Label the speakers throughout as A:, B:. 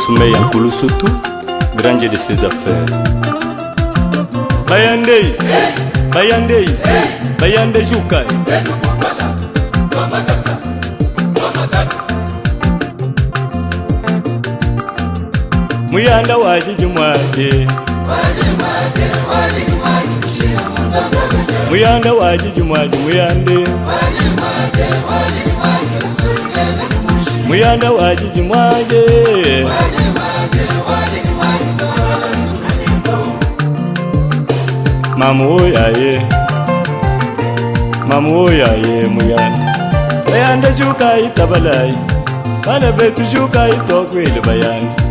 A: Soumeya Nkulusutu, grande de ses affaires. Bayande, Bayande, Bayande Jukai. Muyanda wajiji mwaje, Muyanda wajiji mwaje, Muyande, Muyanda wajiji mwaje, Mamu oyaye, Mamu oyaye Muyanda. Bayanda Jukai tabalai, Bana betu Jukai tokwele bayanda.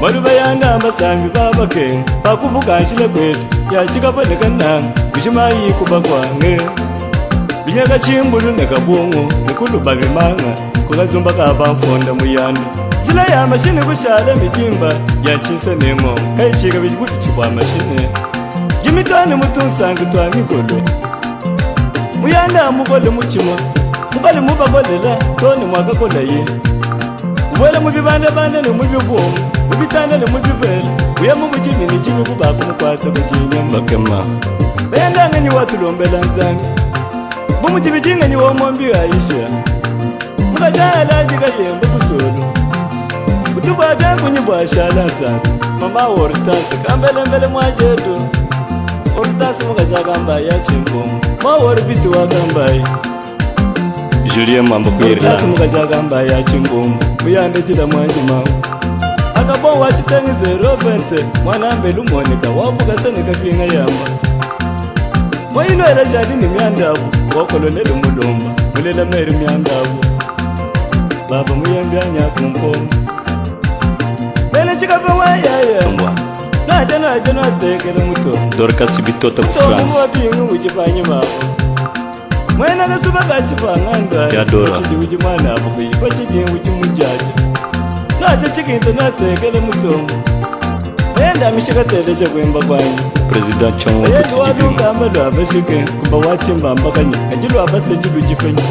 A: Baru bayanda ambasambi babake bakuvuka nshile kwetu yachikaboneka nanga bishimayi kubakwange binyaga chimbulu nekabungu nikuluba bimanga kukazumba kabamfonda Muyanda jila ya mashine kushala mitimba yachise nemo kaichika bijikuti chibwa mashine jimitane mutunsangi twa mikolo Muyanda mukole muchimwa mukale mubakolela tone mwakakola ye ubole mubibanda banda ne mubibomu ubitandale mujibela uya mubujini ni jimi kubako mukwata kujinya mbakema bayanda ngani watulombela nzangi bumujibijinga ni womombi Aisha mukajala jiga yembe kusolo kutuba byangu nyibwa shala zatu mama Hortense kambele mbele mwajedo Hortense mukajaka mbaya chimbomu ma Horbitu wakambaye Julien Mambo kwirila Hortense mukajaka mbaya chimbomu Muyanda jila mwanji mawu Akabon wachitengi 020 mwana mbelu monika wabuka senika kwinga yamba Moyino ela jadini miandabu wakolonele mulomba mulela meri miandabu Baba muyembya nyakumpomu Bele chikape wayaya Mbwa Najana tekele muto Dorcas bitota ku France Tomu wabingu ujifanye baba Mwena kasuba kachifanganda Yadora Wachiji ujimana hapo kuyi Wachiji ujimujaja Nacha chikinto natekele mutomu Enda mishikateleche kuimba kwanyi President Chongo kutijibinga Yedu waduka ambalo abashike Kuba wachimba mbakanyi Ajilu abasejilu jipenyi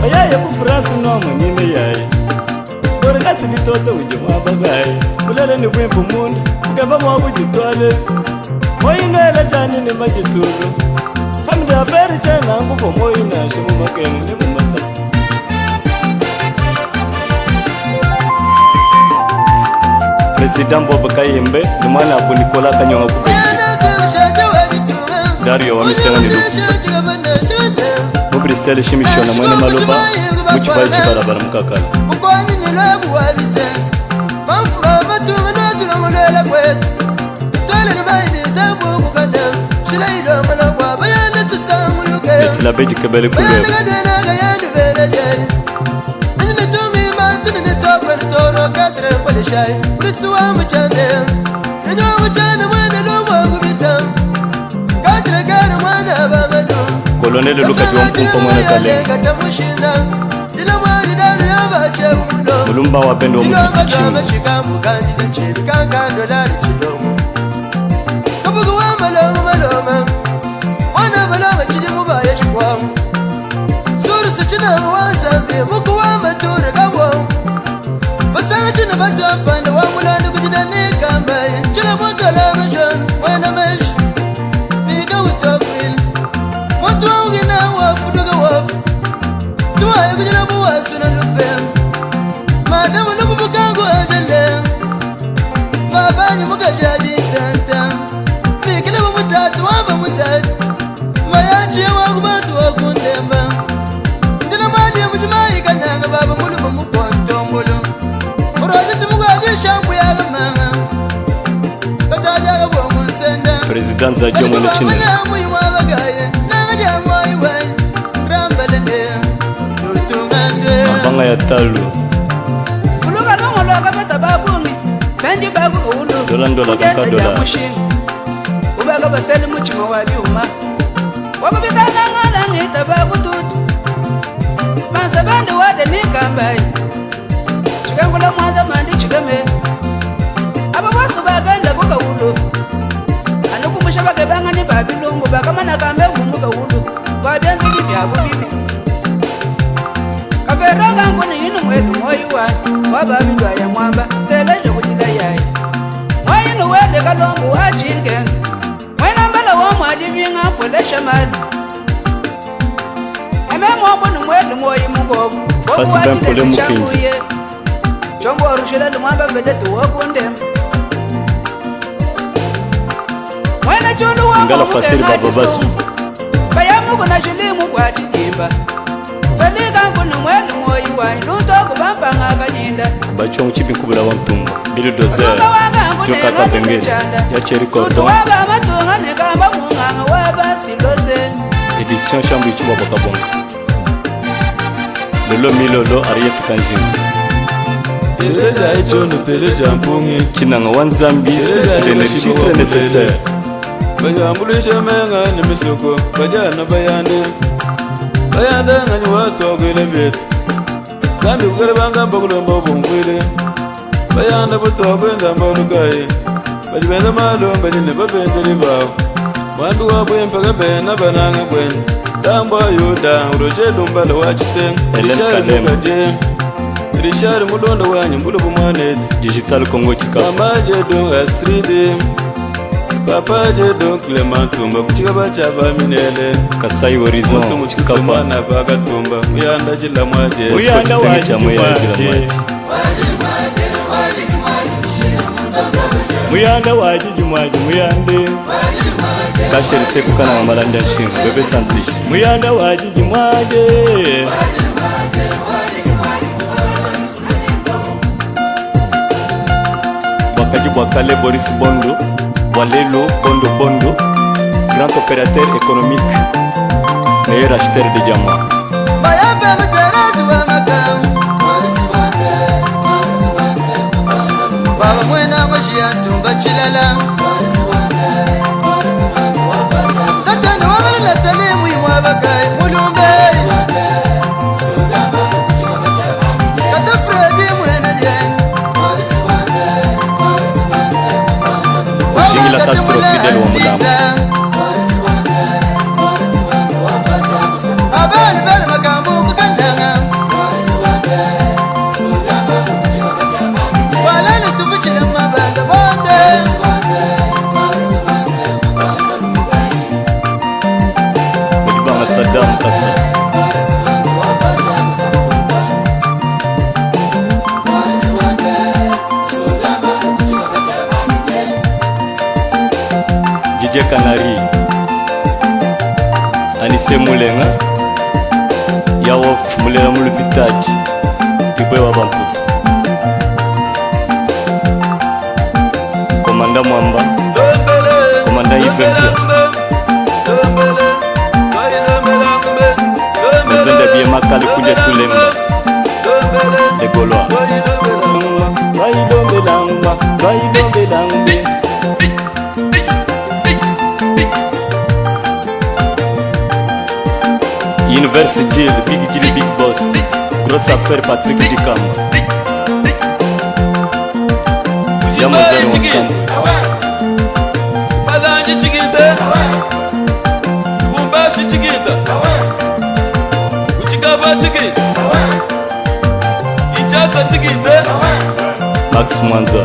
A: Ayaye ku France nomu nime yaye Dorcas bitota ujimwabagaye Kulele ni kwimpu munda Mkeba mwabu jitwale Moyino ele chani ni majitulu Family affair chena ngupo moyina Shimu makene ni mumasa President Bob Kayembe Lumana abu Nikola Kanyonga kubenji Dario wa misenga ni lukusa Mubrisele shimishona mwene maluba Muchibaji barabara mkakala Mukwanyi nilabu wa bisensi Mafuma matunga notula mwenela kwetu Tole ni maini zambu kukanda Shilaido malakwa bayanda tusamuluke Nesila beji kebele kulwebu Bayanda kadena kayandu bere jay Nini tumi matu nini tokwe nitoro katre kwele shay Urisuwa mchande Nino mchande mwene luwa kubisa Katre kare mwana bamadu Kolonele luka juwa mpumpa mwene kale Nila mwani daru ya bache ulo Mulumba wapendo muziki chini Shikamu kanjile chibi kankando lari chilomu Kabugu wa malomu maloma Wana maloma chidi mubaya chikwamu Suru suchina mwasambi Muku wa mature kawamu Basanga china batapanda wa mulani kujidani kambaye Chila mutala mashon Wana mesh Miga utakwil Mutu wa ugina wafu duga wafu Tuwaye kujila buwa suna nupem Madamu nubu bukangu ajale Mabanyi muka jadi tanta Mikile bu mutatu wamba mutatu Mayachi waku basu wakundemba Ndina maji ya mujimai kananga baba mulu mumukonto mbulu Murojiti mukaji shampu ya gamanga Kataja kabuwa munsenda President za jomo na chine Alifama na muhimu wabagaye Nanga jamu wa iwai Rambalende Mabanga ya talu Uluka nongo loka peta babungi Benji babu ulu Dola kaka dola Ubaka baseli muchima wabi uma Wakubita nangala ngita babu tutu Mansa bandi wade ni kambai Chikangula mwanza mandi chikame Aba wasu baganda kuka ulu Anukumusha bakebanga ni babi lungu Baka mana kambe mumuka ulu Wabianzi bibi abu bibi Kaferoga nguni yinu mwedu moyo
B: moyiwa waba bidwa ya mwamba teleje kujida yayi wayinu wede kalombu wachinge wena mbala wa mwaji vinga polesha mali eme mwambu ni mwedu moyi mugobu
A: fasi ben pole mukingi
B: chombo rushila lumwamba vedetu wakundem wena chulu wa
A: ngala fasiri baba basu
B: bayamu kuna shilimu kwa chijimba felika nkuni mwelu moyi wa inuto kubamba ngakanyinda
A: bachongu chipi kubula wa mtumba bilu dozer joka kabengeli ya cheri koto
B: waba matunga nekamba munganga waba silose
A: edition chambu ichuwa bakabonga lolo milolo ariyetu kanjinga
C: Teleja itono teleja mpungi
A: Chinanga wanzambi c'est l'énergie très nécessaire
C: Bayambulishe menga ni misoko Bajana bayande Bayande ngani watu wagwile betu Kandi kukere banga mbakulomba ubungwile Bayande buto wagwenda mbalugaye Bajibenda malo mbajine babendeli bao Wandu wabwempa kabena bananga bwen Dambwa yuda uroje dumbala wachite
A: Helen Kadem
C: Richard Mudondo wanyu mbulu bumwanet
A: Digital Congo Chika
C: Mama jedo S3D Papa jedo Clementumba kuchika bachaba minele
A: Kasai Horizon
C: Mutu mchikisa mwana baka tumba Muyanda jila mwaje
A: Muyanda waji mwaje Muyanda waji jumwaje Muyande Kasheri teku kana malanja shingu Bebe Santish Muyanda waji jumwaje Wakaji Wakale Boris Bondo Walelo Bondo Bondo grand opérateur économique meilleur acheteur de diamants
D: Baba mwena mojia tumba chilala Tatana wabala latale muhimu wabakai mulumbe Kata Fredi mwena jen
A: Jingila Castro fidèle wa mudamu
D: Abani bala makamu kukalanga Wala nutufichila mabanga bonde
A: Mujibanga Saddam Kassa DJ Canary Anise Mulenga Yawof Mulela Mulupitaji Ibwe wa Bamputu Komanda Mwamba Komanda Yvempia Maison de Biema Kalikuja Tulemba De Gaulois Waidombe langwa Waidombe langbe Universe Jill, Big Jill, Big Boss Grosse affaire Patrick Dikamba Yamozari Wansambu
C: Malanji chigita Bumbasi chigita Uchikaba chigita Ichasa chigita
A: Max Mwanza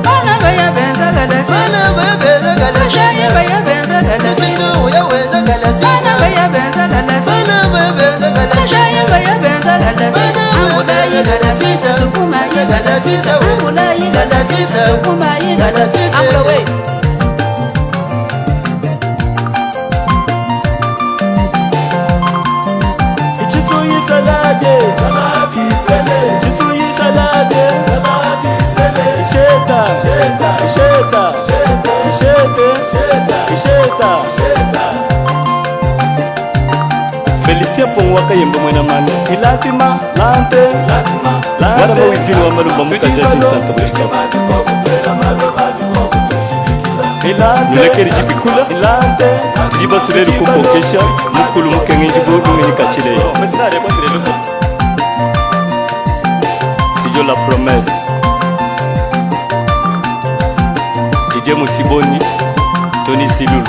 B: Bana baya benza galasi
D: Bana baya benza galasi
B: Shaya baya benza galasi
D: Nisindu ya weza galasi
B: Bana baya benza galasi
D: Bana baya benza galasi
B: Shaya baya benza galasi Amula yi galasi sa tukuma yi galasi sa Amula yi galasi sa tukuma yi galasi sa Amula wey
A: Chisuyi salade Saladi sele Chisuyi salade Saladi sele Isheta Isheta Isheta Isheta Isheta Isheta Félicien Pongwaka yembe mwena mani Ilatima Lante Latima Lante Wana mawifini wa maluba muka jati mtanta kuchikabu Nulekeri jibikula Ilante Tujiba suleru kupokesha Mukulu mukenge njibu Nungini kachile Studio La Promesse DJ Musiboni Tony Silulu